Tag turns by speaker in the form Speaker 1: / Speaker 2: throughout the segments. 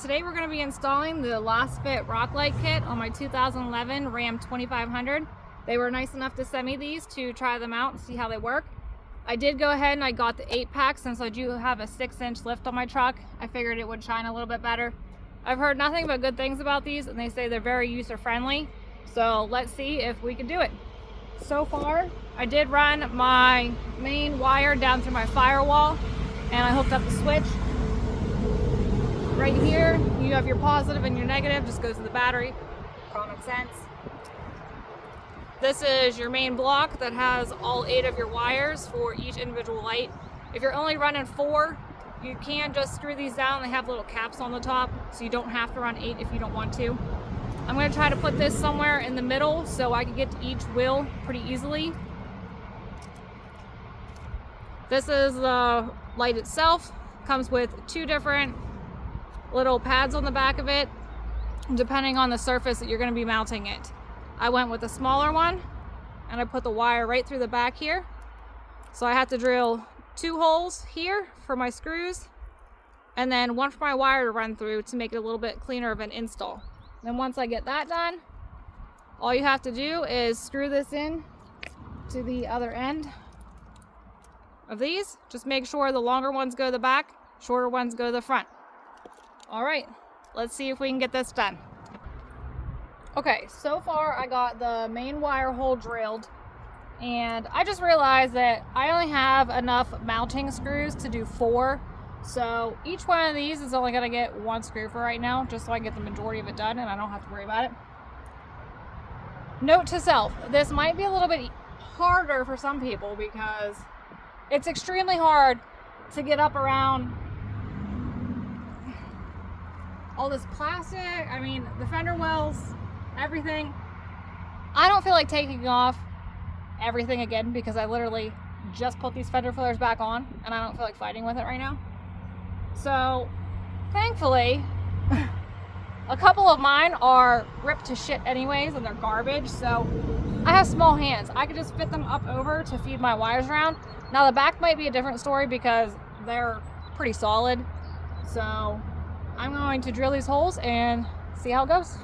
Speaker 1: Today we're going to be installing the lasfit rocklight kit on my 2011 Ram 2500. They were nice enough to send me these to try them out and see how they work. I did go ahead and I got the 8-pack since I do have a 6-inch lift on my truck. I figured it would shine a little bit better. I've heard nothing but good things about these and they say they're very user-friendly. So let's see if we can do it. So far, I did run my main wire down through my firewall and I hooked up the switch. Right here, you have your positive and your negative, just goes to the battery. Common sense. This is your main block that has all 8 of your wires for each individual light. If you're only running 4, you can just screw these down. They have little caps on the top, so you don't have to run 8 if you don't want to. I'm going to try to put this somewhere in the middle so I can get to each wheel pretty easily. This is the light itself. Comes with 2 different little pads on the back of it, depending on the surface that you're going to be mounting it. I went with a smaller one and I put the wire right through the back here. So I had to drill 2 holes here for my screws and then 1 for my wire to run through to make it a little bit cleaner of an install. Then once I get that done, all you have to do is screw this in to the other end of these. Just make sure the longer ones go to the back, shorter ones go to the front. All right, let's see if we can get this done. Okay, so far I got the main wire hole drilled and I just realized that I only have enough mounting screws to do 4. So each one of these is only gonna get 1 screw for right now, just so I can get the majority of it done and I don't have to worry about it. Note to self, this might be a little bit harder for some people because it's extremely hard to get up around all this plastic. I mean, the fender wells, everything. I don't feel like taking off everything again because I literally just put these fender fillers back on and I don't feel like fighting with it right now. So, thankfully, a couple of mine are ripped to shit anyways and they're garbage. So, I have small hands. I could just fit them up over to feed my wires around. Now, the back might be a different story because they're pretty solid. So, I'm going to drill these holes and see how it goes.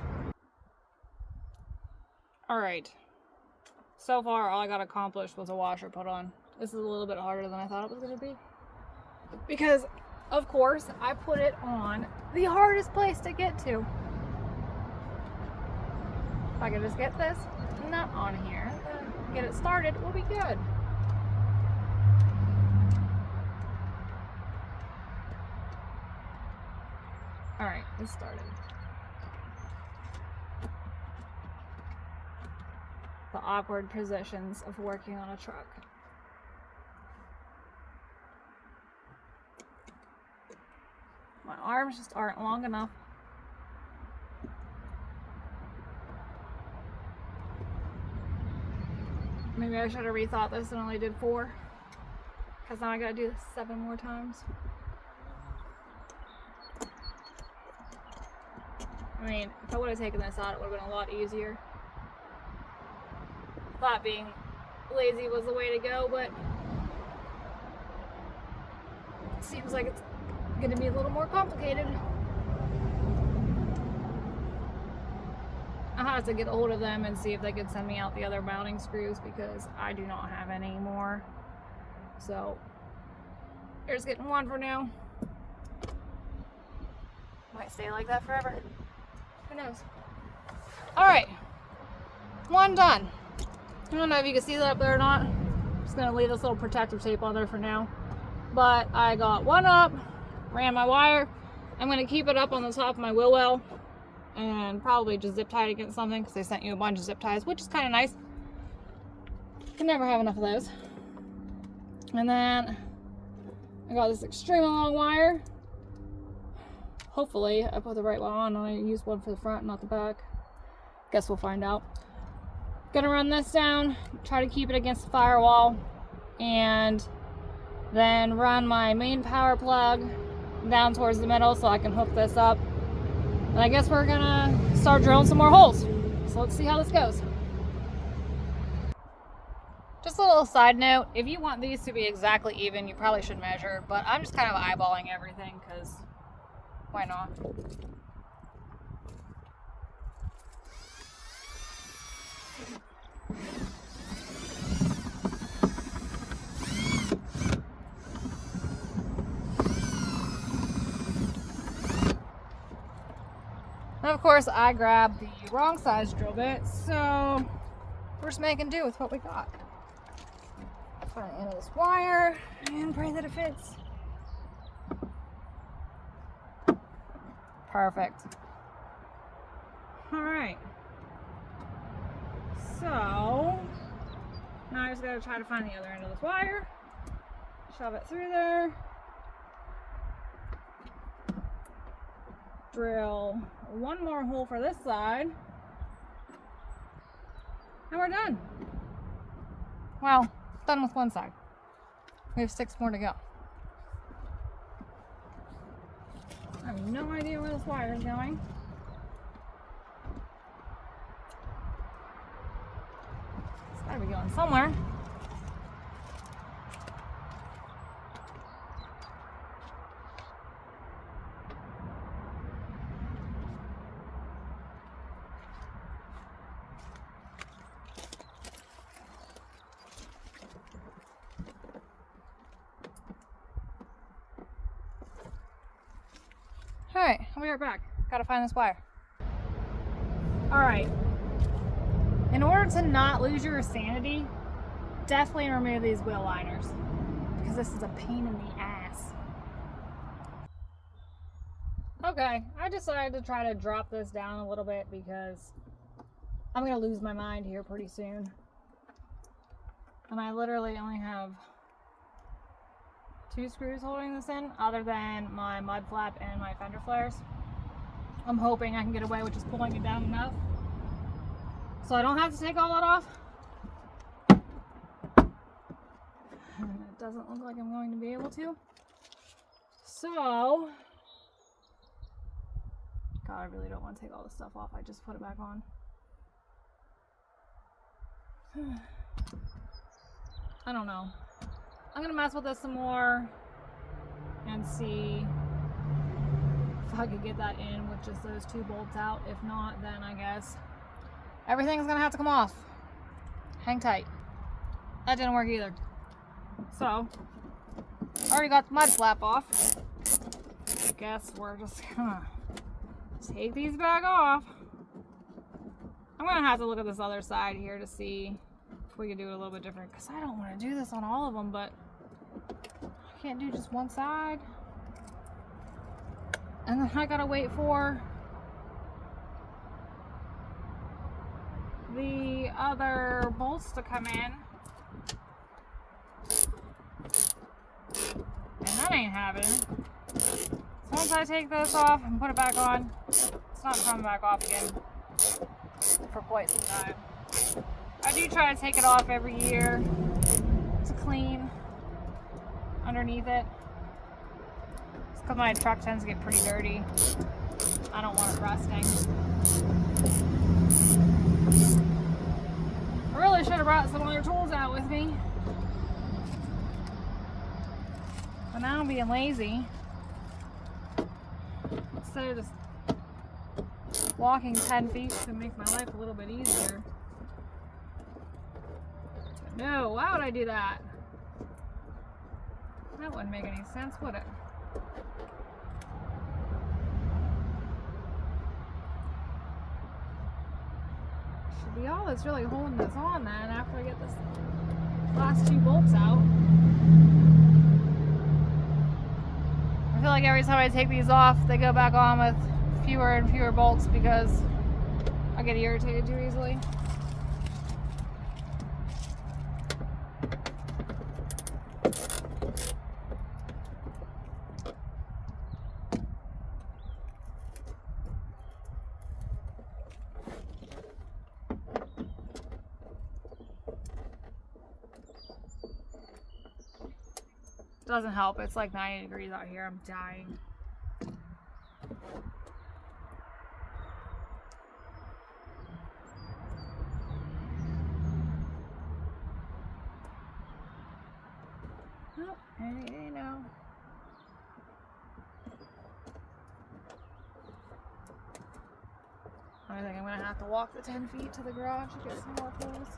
Speaker 1: All right. So far, all I got accomplished was a washer put on. This is a little bit harder than I thought it was going to be. Because, of course, I put it on the hardest place to get to. If I could just get this nut on here, get it started, we'll be good. All right, let's start it. The awkward positions of working on a truck. My arms just aren't long enough. Maybe I should have rethought this and only did 4. Because now I gotta do this 7 more times. I mean, if I would have taken this out, it would have been a lot easier. Thought being lazy was the way to go, but it seems like it's going to be a little more complicated. I'll have to get a hold of them and see if they could send me out the other mounting screws because I do not have any more. So, they're just getting 1 for now. Might stay like that forever. Who knows? Alright. 1 done. I don't know if you can see that up there or not. I'm just going to leave this little protective tape on there for now. But I got 1 up, ran my wire. I'm going to keep it up on the top of my wheel well and probably just zip tie it against something because they sent you a bunch of zip ties, which is kind of nice. Can never have enough of those. And then I got this extremely long wire. Hopefully I put the right one on and I used one for the front, not the back. Guess we'll find out. Gonna run this down, try to keep it against the firewall, and then run my main power plug down towards the middle so I can hook this up. And I guess we're gonna start drilling some more holes. So let's see how this goes. Just a little side note, if you want these to be exactly even, you probably should measure, but I'm just kind of eyeballing everything because Why not? And of course, I grabbed the wrong size drill bit, so we're just making do with what we got. Find the end of this wire and pray that it fits. Perfect. All right. So now I just gotta try to find the other end of this wire, shove it through there, drill one more hole for this side, and we're done. Well, done with one side. We have 6 more to go. I have no idea where this wire is going. It's gotta be going somewhere. Alright, I'll be right back. Gotta find this wire. Alright. In order to not lose your sanity, definitely remove these wheel liners, because this is a pain in the ass. Okay, I decided to try to drop this down a little bit because I'm gonna lose my mind here pretty soon. And I literally only have 2 screws holding this in, other than my mud flap and my fender flares. I'm hoping I can get away with just pulling it down enough so I don't have to take all that off. And it doesn't look like I'm going to be able to. So, God, I really don't want to take all this stuff off. I just put it back on. I don't know. I'm gonna mess with this some more and see if I could get that in with just those 2 bolts out. If not, then I guess everything's gonna have to come off. Hang tight. That didn't work either. So, already got the mud flap off. Guess we're just gonna take these back off. I'm gonna have to look at this other side here to see if we can do it a little bit different, because I don't want to do this on all of them, but I can't do just one side. And then I gotta wait for the other bolts to come in. And that ain't happening. So once I take this off and put it back on, it's not coming back off again for quite some time. I do try to take it off every year to clean underneath it. It's because my truck tends to get pretty dirty. I don't want it rusting. I really should have brought some other tools out with me. But now I'm being lazy. Instead of just walking 10 feet to make my life a little bit easier. But no, why would I do that? That wouldn't make any sense, would it? Should be all that's really holding this on then after I get this last 2 bolts out. I feel like every time I take these off, they go back on with fewer and fewer bolts because I get irritated too easily. Doesn't help. It's like 90 degrees out here. I'm dying. Oh, hey, now. I think I'm gonna have to walk the 10 feet to the garage to get some more poles.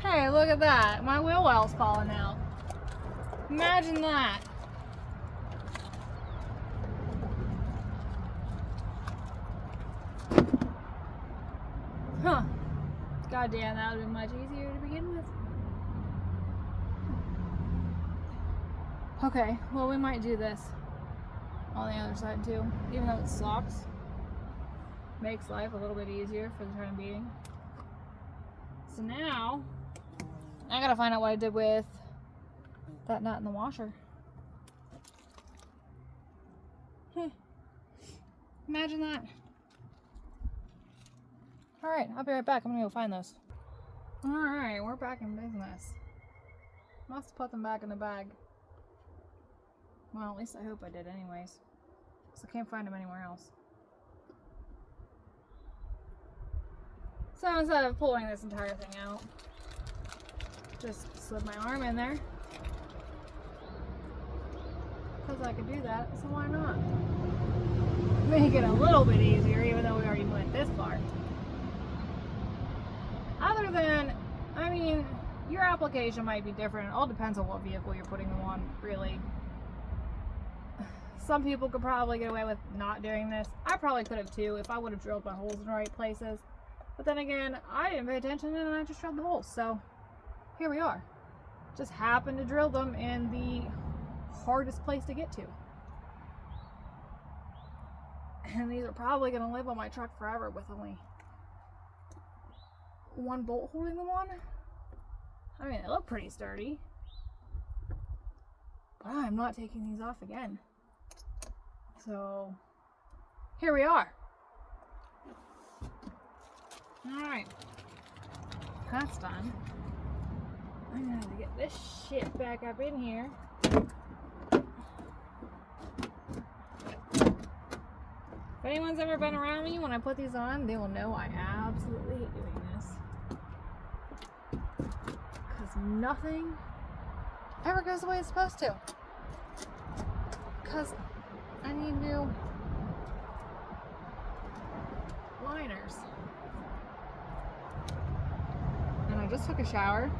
Speaker 1: Hey, look at that. My wheel well's falling out. Imagine that. Huh. God damn, that would have been much easier to begin with. Okay, well, we might do this on the other side too, even though it sucks. Makes life a little bit easier for the time being. So now, I gotta find out what I did with that nut in the washer. Imagine that. Alright, I'll be right back. I'm gonna go find those. Alright, we're back in business. Must have put them back in the bag. Well, at least I hope I did anyways. Because I can't find them anywhere else. So instead of pulling this entire thing out, just slip my arm in there. Because I could do that, so why not? Make it a little bit easier, even though we already went this far. Other than, I mean, your application might be different. It all depends on what vehicle you're putting them on, really. Some people could probably get away with not doing this. I probably could have too if I would have drilled my holes in the right places. But then again, I didn't pay attention and I just drilled the holes. So here we are. Just happened to drill them in the hardest place to get to. And these are probably going to live on my truck forever with only one bolt holding them on. I mean, they look pretty sturdy. But I'm not taking these off again. So, here we are. Alright. That's done. I'm gonna have to get this shit back up in here. If anyone's ever been around me when I put these on, they will know I absolutely hate doing this. Because nothing ever goes the way it's supposed to. Because I need new liners. And I just took a shower.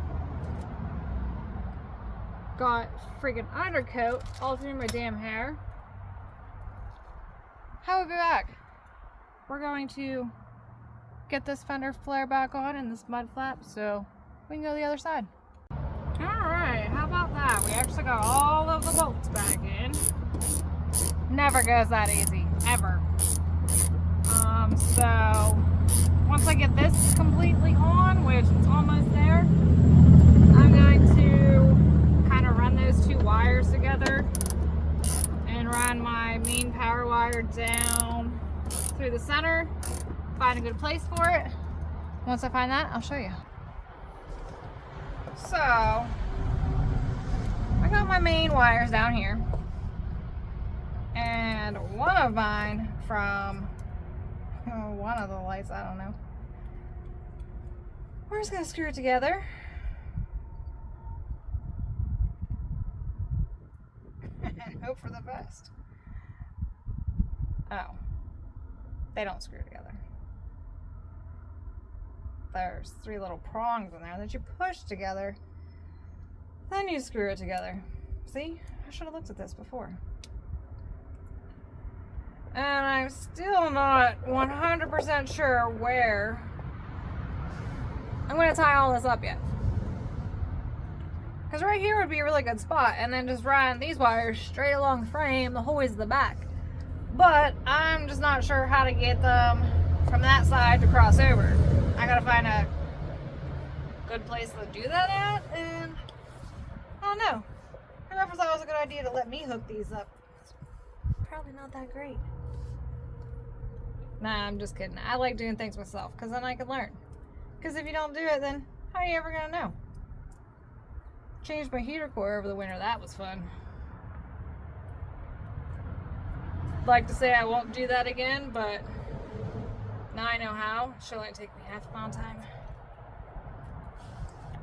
Speaker 1: Got freaking undercoat all through my damn hair. How will we be back? We're going to get this fender flare back on and this mud flap so we can go to the other side. Alright, how about that? We actually got all of the bolts back in. Never goes that easy, ever. So once I get this completely on, which it's almost there, I'm going to kind of run those two wires together and run my main power wire down through the center, find a good place for it. Once I find that, I'll show you. So I got my main wires down here. And one of mine from one of the lights, I don't know. We're just gonna screw it together. And hope for the best. Oh. They don't screw together. There's 3 little prongs in there that you push together. Then you screw it together. See? I should have looked at this before. And I'm still not 100% sure where I'm going to tie all this up yet. Because right here would be a really good spot. And then just run these wires straight along the frame the whole way to the back. But I'm just not sure how to get them from that side to cross over. I got to find a good place to do that at. And I don't know. Whoever thought it was a good idea to let me hook these up. It's probably not that great. Nah, I'm just kidding. I like doing things myself because then I can learn. Because if you don't do it, then how are you ever going to know? Changed my heater core over the winter. That was fun. Like to say I won't do that again, but now I know how. She'll only take me half the amount of time.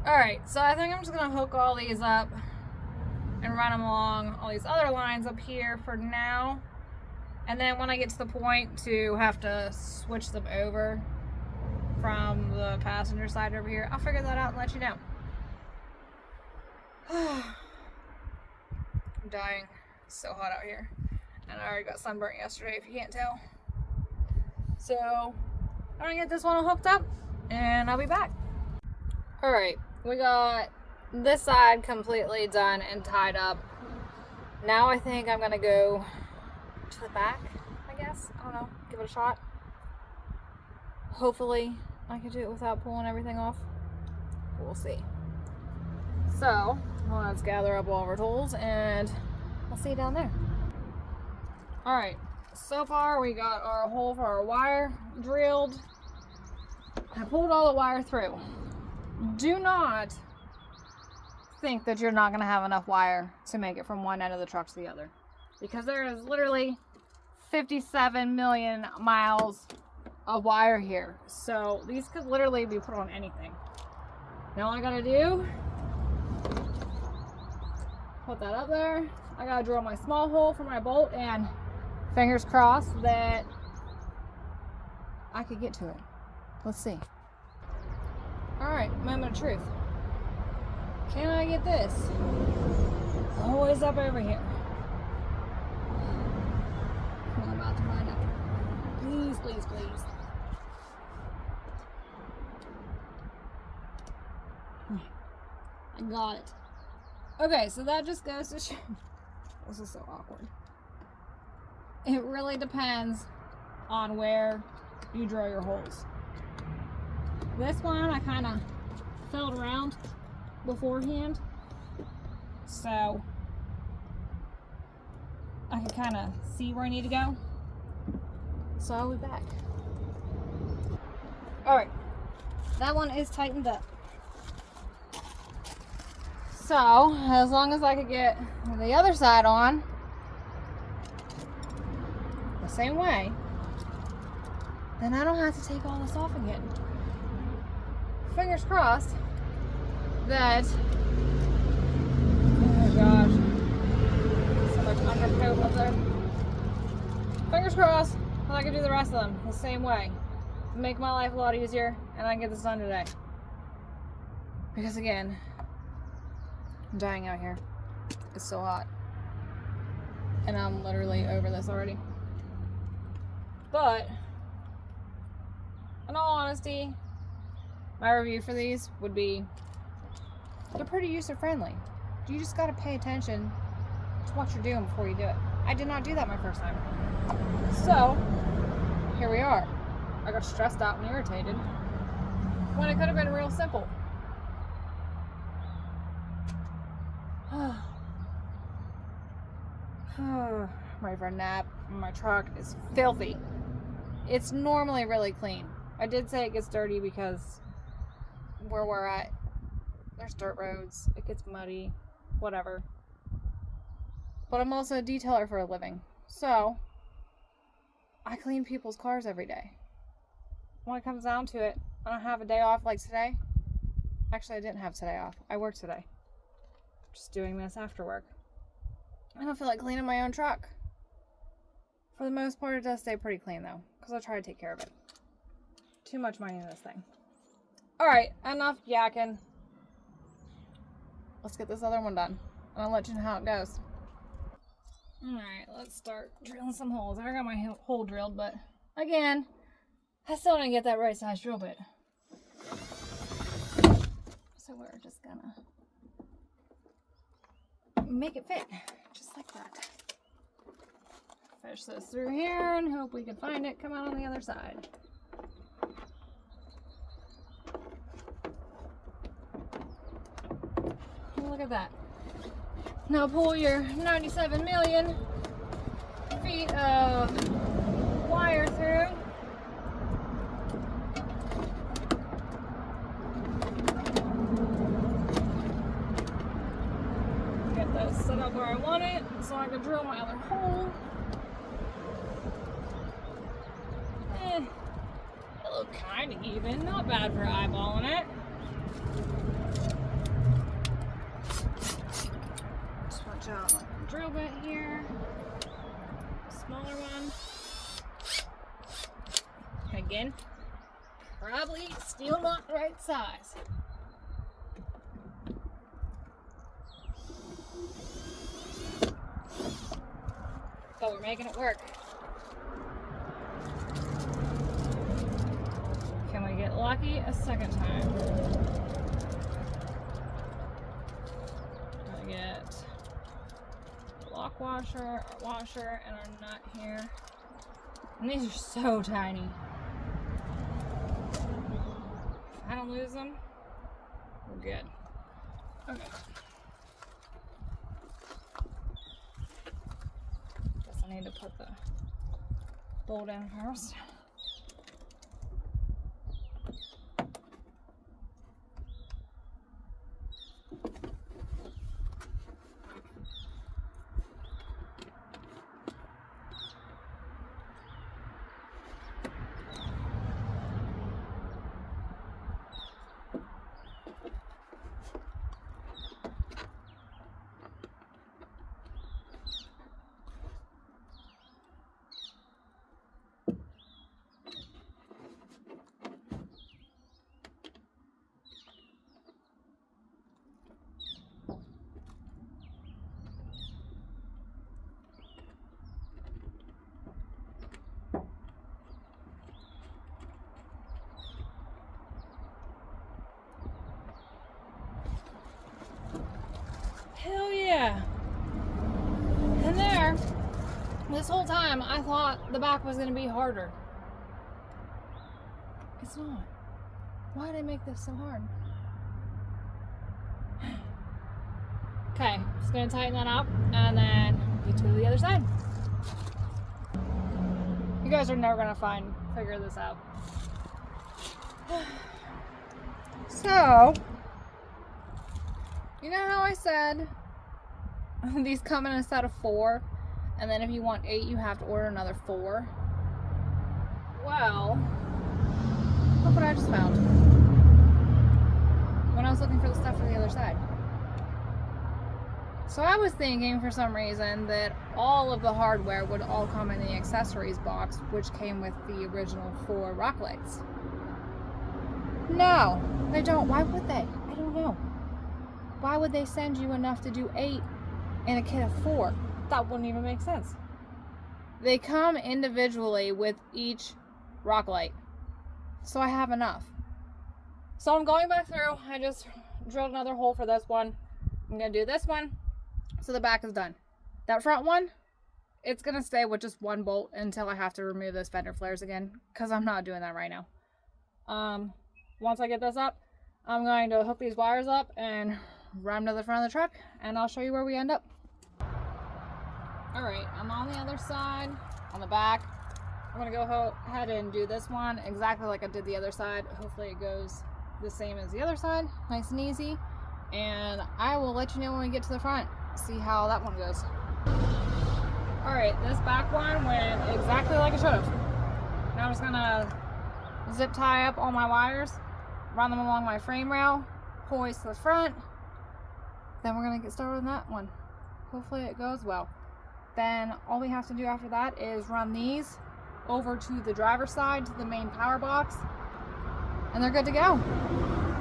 Speaker 1: Alright, so I think I'm just going to hook all these up and run them along all these other lines up here for now. And then when I get to the point to have to switch them over from the passenger side over here, I'll figure that out and let you know. I'm dying. It's so hot out here. And I already got sunburnt yesterday, if you can't tell. So, I'm gonna get this one all hooked up, and I'll be back. Alright, we got this side completely done and tied up. Now I think I'm gonna go to the back, I guess. I don't know. Give it a shot. Hopefully I can do it without pulling everything off. We'll see. So, let's gather up all of our tools and I'll see you down there. Alright, so far we got our hole for our wire drilled. I pulled all the wire through. Do not think that you're not going to have enough wire to make it from one end of the truck to the other, because there is literally 57 million miles of wire here, so these could literally be put on anything. Now all I gotta do, put that up there. I gotta drill my small hole for my bolt, and fingers crossed that I could get to it. Let's see. Alright, moment of truth. Can I get this? Always up over here. I'm about to find out. Please, please, please. I got it. Okay, so that just goes to show. This is so awkward. It really depends on where you drill your holes. This one I kind of filled around beforehand, so I can kind of see where I need to go. So I'll be back. Alright, that one is tightened up. So, as long as I could get the other side on the same way, then I don't have to take all this off again. Fingers crossed that, oh my gosh, so much undercoat up there. Fingers crossed that I can do the rest of them the same way. Make my life a lot easier, and I can get this done today. Because again, I'm dying out here. It's so hot. And I'm literally over this already. But, in all honesty, my review for these would be, they're pretty user-friendly. You just gotta pay attention to what you're doing before you do it. I did not do that my first time. So, here we are. I got stressed out and irritated when it could have been real simple. I'm ready for a nap. My truck is filthy. It's normally really clean. I did say it gets dirty because where we're at, there's dirt roads, it gets muddy, whatever. But I'm also a detailer for a living, so I clean people's cars every day. When it comes down to it, I don't have a day off like today. Actually, I didn't have today off. I worked today. Just doing this after work. I don't feel like cleaning my own truck. For the most part, it does stay pretty clean though, because I try to take care of it. Too much money in this thing. Alright, enough yakking. Let's get this other one done, and I'll let you know how it goes. Alright, let's start drilling some holes. I got my hole drilled, but again, I still didn't get that right size drill bit. So we're just gonna make it fit, just like that. Fish this through here and hope we can find it come out on the other side. Look at that. Now pull your 97 million feet of wire through. Get this set up where I want it so I can drill my other hole. It looked kind of even, not bad for eyeballing it. Switch out my drill bit here smaller one. Again, probably still not the right size. But we're making it work. Can we get lucky a second time? Try to get a lock washer, our washer, and our nut here. And these are so tiny. If I don't lose them, we're good. Okay. Guess I need to put the bolt in first. Hell yeah. And there, this whole time I thought the back was going to be harder. It's not. Why did I make this so hard? Okay, just going to tighten that up and then get to the other side. You guys are never going to figure this out. So, you know how I said these come in a set of 4, and then if you want 8, you have to order another 4? Well, look what I just found when I was looking for the stuff for the other side. So I was thinking for some reason that all of the hardware would all come in the accessories box, which came with the original 4 rock lights. No, they don't. Why would they? I don't know. Why would they send you enough to do 8 in a kit of 4? That wouldn't even make sense. They come individually with each rock light. So I have enough. So I'm going back through. I just drilled another hole for this one. I'm going to do this one. So the back is done. That front one, it's going to stay with just one bolt until I have to remove those fender flares again, because I'm not doing that right now. Once I get this up, I'm going to hook these wires up and run to the front of the truck, and I'll show you where we end up. Alright, I'm on the other side, on the back. I'm going to go ahead and do this one exactly like I did the other side. Hopefully it goes the same as the other side, nice and easy. And I will let you know when we get to the front, see how that one goes. Alright, this back one went exactly like it should have. Now I'm just going to zip tie up all my wires, run them along my frame rail, hoist to the front. Then we're going to get started on that one. Hopefully it goes well. Then all we have to do after that is run these over to the driver's side, to the main power box, and they're good to go.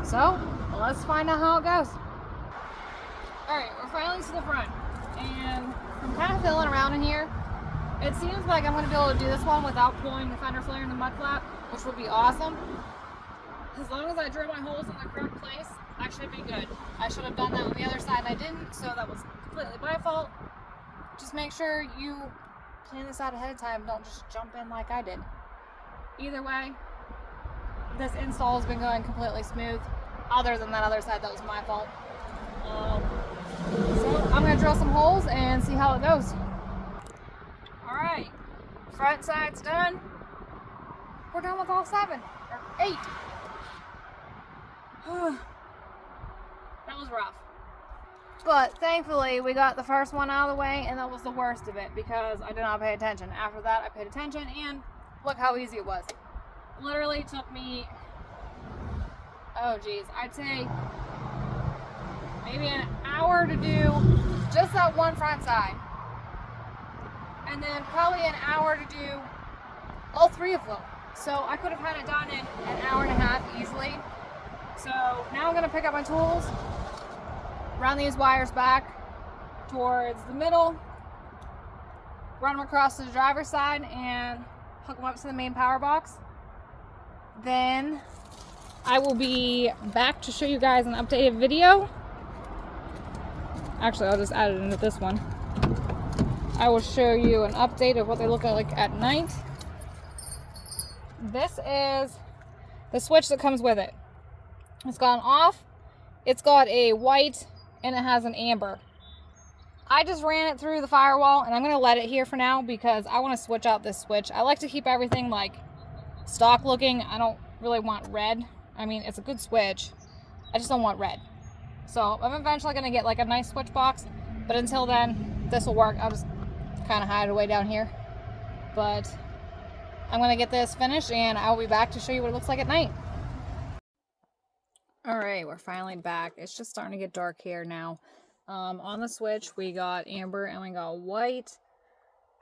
Speaker 1: So let's find out how it goes. Alright, we're finally to the front, and I'm kind of feeling around in here. It seems like I'm going to be able to do this one without pulling the fender flare and the mud flap, which would be awesome. As long as I drill my holes in the correct place, I should be good. I should have done that on the other side and I didn't, so that was completely my fault. Just make sure you plan this out ahead of time. Don't just jump in like I did. Either way, this install has been going completely smooth. Other than that other side, that was my fault. So I'm going to drill some holes and see how it goes. Alright, front side's done. We're done with all 7, or 8. That was rough. But thankfully we got the first one out of the way, and that was the worst of it because I did not pay attention. After that I paid attention, and look how easy it was. Literally took me, oh geez, I'd say maybe an hour to do just that one front side. and then probably an hour to do all 3 of them. So I could have had it done in an hour and a half easily. So now I'm gonna pick up my tools, run these wires back towards the middle, run them across to the driver's side, and hook them up to the main power box. Then I will be back to show you guys an updated video. Actually, I'll just add it into this one. I will show you an update of what they look like at night. This is the switch that comes with it. It's got an off, it's got a white, and it has an amber. I just ran it through the firewall, and I'm going to let it here for now because I want to switch out this switch. I like to keep everything like stock looking. I don't really want red. I mean, it's a good switch. I just don't want red. So I'm eventually going to get like a nice switch box, but until then, this will work. I'll just kind of hide it away down here. But I'm going to get this finished, and I will be back to show you what it looks like at night. Alright, we're finally back. It's just starting to get dark here now. On the switch, we got amber and we got white.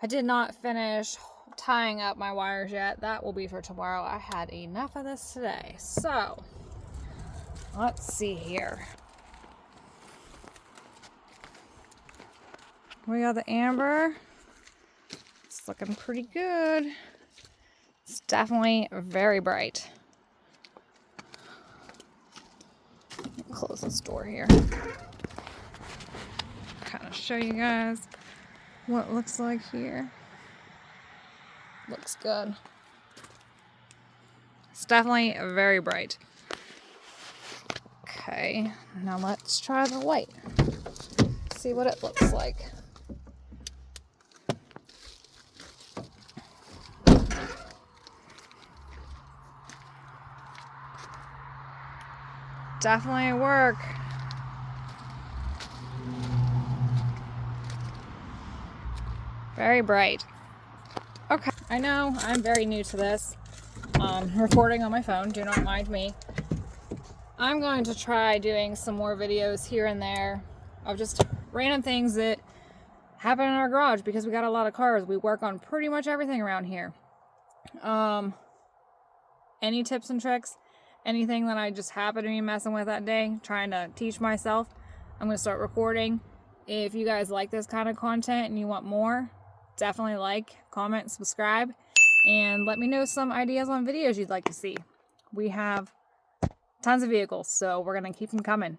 Speaker 1: I did not finish tying up my wires yet. That will be for tomorrow. I had enough of this today. So, let's see here. We got the amber. It's looking pretty good. It's definitely very bright. Close this door here. Kind of show you guys what it looks like here. Looks good. It's definitely very bright. Okay, now let's try the white. See what it looks like. Definitely work. Very bright. Okay, I know I'm very new to this. Recording on my phone, do not mind me. I'm going to try doing some more videos here and there of just random things that happen in our garage because we got a lot of cars. We work on pretty much everything around here. Any tips and tricks? Anything that I just happen to be messing with that day, trying to teach myself, I'm going to start recording. If you guys like this kind of content and you want more, definitely like, comment, subscribe, and let me know some ideas on videos you'd like to see. We have tons of vehicles, so we're going to keep them coming.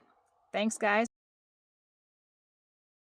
Speaker 1: Thanks, guys.